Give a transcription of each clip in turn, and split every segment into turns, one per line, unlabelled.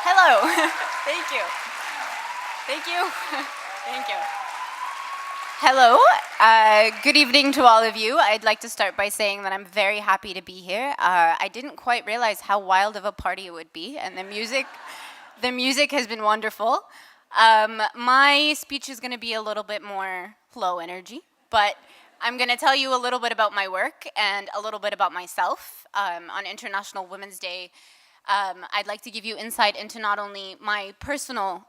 Hello. Thank you. Thank you. Thank you. Hello. Good evening to all of you. I'd like to start by saying that I'm very happy to be here. I didn't quite realize how wild of a party it would be, and the music has been wonderful. My speech is going to be a little bit more low energy, but I'm going to tell you a little bit about my work and a little bit about myself. On International Women's Day, I'd like to give you insight into not only my personal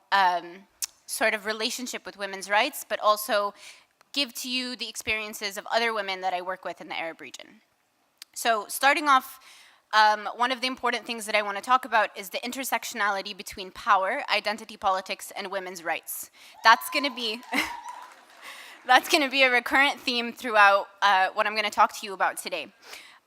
sort of relationship with women's rights, but also give to you the experiences of other women that I work with in the Arab region. So starting off, one of the important things that I want to talk about is the intersectionality between power, identity politics, and women's rights. That's going to be that's going to be a recurrent theme throughout what I'm going to talk to you about today.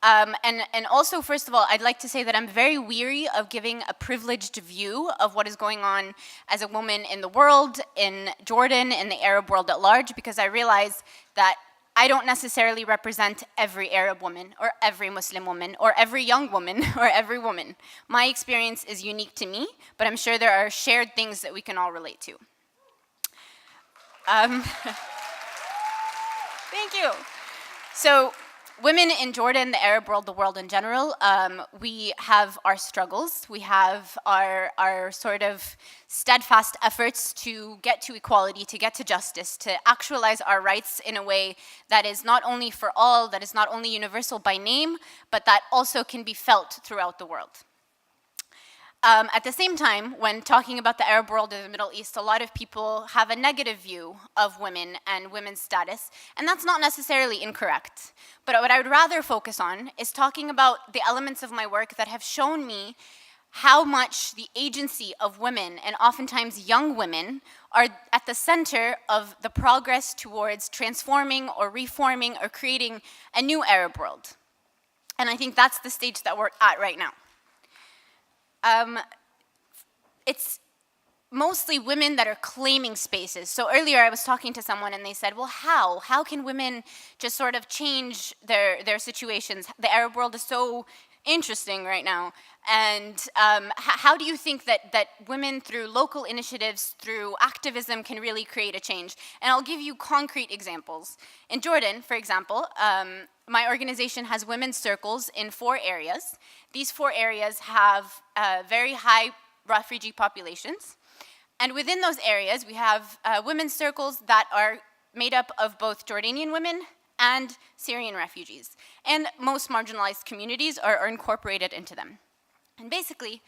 And also, first of all, I'd like to say that I'm very weary of giving a privileged view of what is going on as a woman in the world, in Jordan, in the Arab world at large, because I realize that I don't necessarily represent every Arab woman, or every Muslim woman, or every young woman, or every woman. My experience is unique to me, but I'm sure there are shared things that we can all relate to. Thank you. So, women in Jordan, the Arab world, the world in general, we have our struggles. We have our sort of steadfast efforts to get to equality, to get to justice, to actualize our rights in a way that is not only for all, that is not only universal by name, but that also can be felt throughout the world. At the same time, when talking about the Arab world or the Middle East, a lot of people have a negative view of women and women's status, and that's not necessarily incorrect. But what I would rather focus on is talking about the elements of my work that have shown me how much the agency of women, and oftentimes young women, are at the center of the progress towards transforming or reforming or creating a new Arab world. And I think that's the stage that we're at right now. It's mostly women that are claiming spaces. So earlier I was talking to someone and they said, well, how? How can women just sort of change their situations? The Arab world is so interesting right now. And how do you think that women, through local initiatives, through activism, can really create a change? And I'll give you concrete examples. In Jordan, for example, my organization has women's circles in 4 areas. These 4 areas have very high refugee populations. And within those areas, we have women's circles that are made up of both Jordanian women and Syrian refugees. And most marginalized communities are incorporated into them. And basically,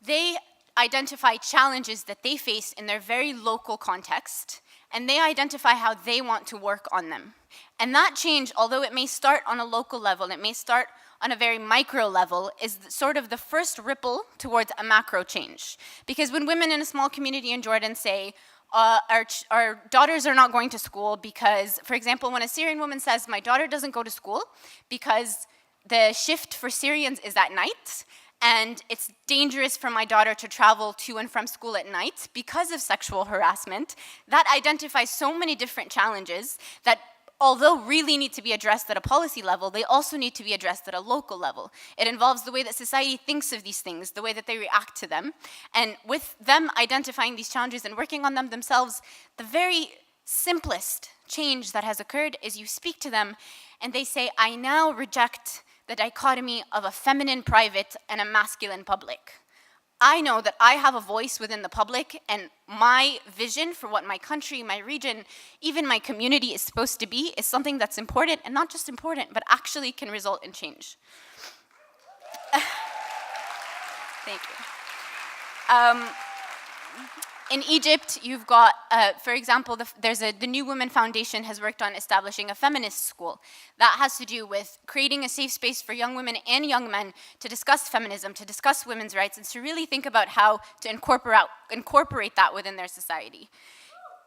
they identify challenges that they face in their very local context, and they identify how they want to work on them. And that change, although it may start on a local level, it may start on a very micro level, is sort of the first ripple towards a macro change. Because when women in a small community in Jordan say, our daughters are not going to school because, for example, when a Syrian woman says, my daughter doesn't go to school because the shift for Syrians is at night, and it's dangerous for my daughter to travel to and from school at night because of sexual harassment, that identifies so many different challenges that, although really need to be addressed at a policy level, they also need to be addressed at a local level. It involves the way that society thinks of these things, the way that they react to them. And with them identifying these challenges and working on them themselves, the very simplest change that has occurred is you speak to them and they say, I now reject the dichotomy of a feminine private and a masculine public. I know that I have a voice within the public, and my vision for what my country, my region, even my community is supposed to be is something that's important, and not just important, but actually can result in change. Thank you. In Egypt, you've got, for example, the New Women Foundation has worked on establishing a feminist school. That has to do with creating a safe space for young women and young men to discuss feminism, to discuss women's rights, and to really think about how to incorporate that within their society.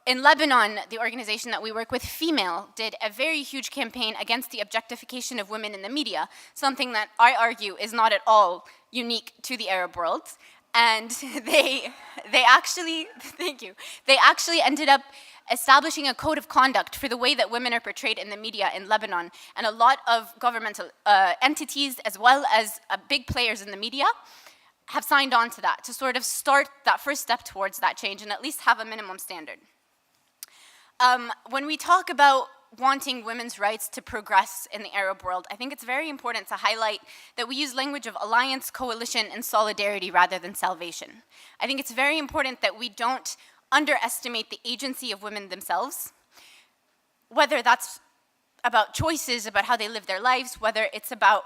In Lebanon, the organization that we work with, Female, did a very huge campaign against the objectification of women in the media, something that I argue is not at all unique to the Arab world. And they actually, thank you, they actually ended up establishing a code of conduct for the way that women are portrayed in the media in Lebanon. And a lot of governmental entities, as well as big players in the media, have signed on to that, to sort of start that first step towards that change and at least have a minimum standard. When we talk about wanting women's rights to progress in the Arab world, I think it's very important to highlight that we use language of alliance, coalition, and solidarity rather than salvation. I think it's very important that we don't underestimate the agency of women themselves, whether that's about choices, about how they live their lives, whether it's about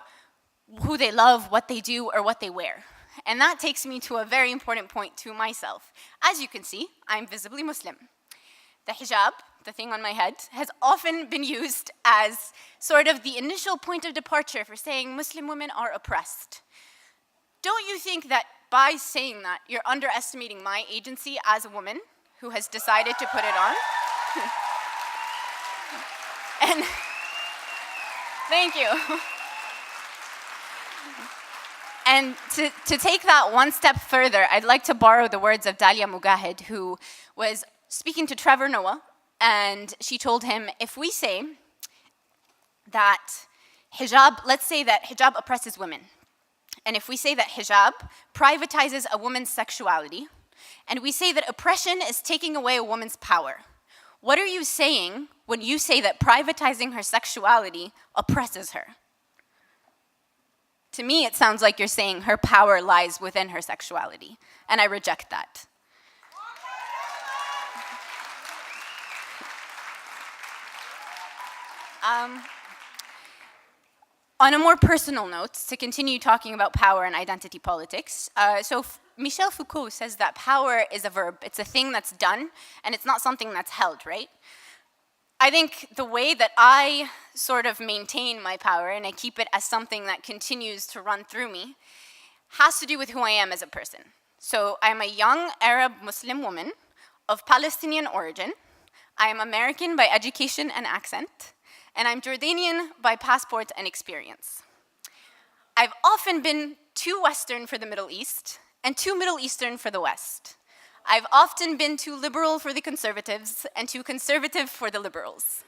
who they love, what they do, or what they wear. And that takes me to a very important point to myself. As you can see, I'm visibly Muslim. The hijab, the thing on my head, has often been used as sort of the initial point of departure for saying Muslim women are oppressed. Don't you think that by saying that, you're underestimating my agency as a woman who has decided to put it on? And thank you. And to take that one step further, I'd like to borrow the words of Dalia Mugahid, who was speaking to Trevor Noah, and she told him, if we say that hijab, let's say that hijab oppresses women, and if we say that hijab privatizes a woman's sexuality, and we say that oppression is taking away a woman's power, what are you saying when you say that privatizing her sexuality oppresses her? To me, it sounds like you're saying her power lies within her sexuality, and I reject that. On a more personal note, to continue talking about power and identity politics, Michel Foucault says that power is a verb. It's a thing that's done, and it's not something that's held, right? I think the way that I sort of maintain my power, and I keep it as something that continues to run through me, has to do with who I am as a person. So I'm a young Arab Muslim woman of Palestinian origin. I am American by education and accent, and I'm Jordanian by passport and experience. I've often been too Western for the Middle East and too Middle Eastern for the West. I've often been too liberal for the conservatives and too conservative for the liberals.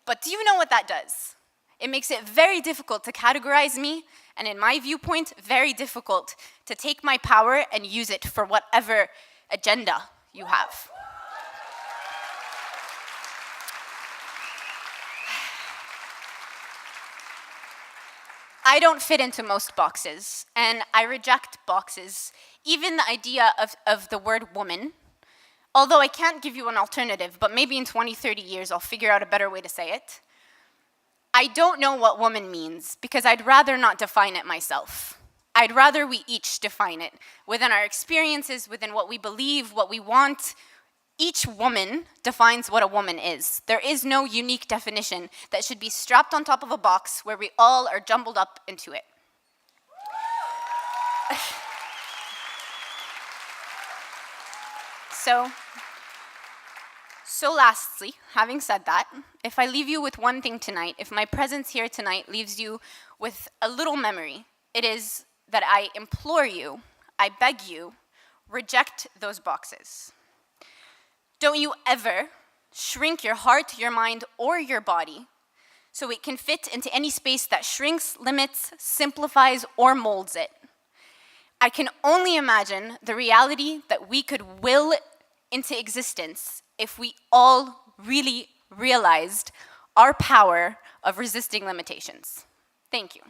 But do you know what that does? It makes it very difficult to categorize me, and in my viewpoint, very difficult to take my power and use it for whatever agenda you have. I don't fit into most boxes, and I reject boxes, even the idea of the word woman. Although I can't give you an alternative, but maybe in 20, 30 years I'll figure out a better way to say it. I don't know what woman means because I'd rather not define it myself. I'd rather we each define it within our experiences, within what we believe, what we want. Each woman defines what a woman is. There is no unique definition that should be strapped on top of a box where we all are jumbled up into it. So lastly, having said that, if I leave you with one thing tonight, if my presence here tonight leaves you with a little memory, it is that I implore you, I beg you, reject those boxes. Don't you ever shrink your heart, your mind, or your body so it can fit into any space that shrinks, limits, simplifies, or molds it. I can only imagine the reality that we could will into existence if we all really realized our power of resisting limitations. Thank you.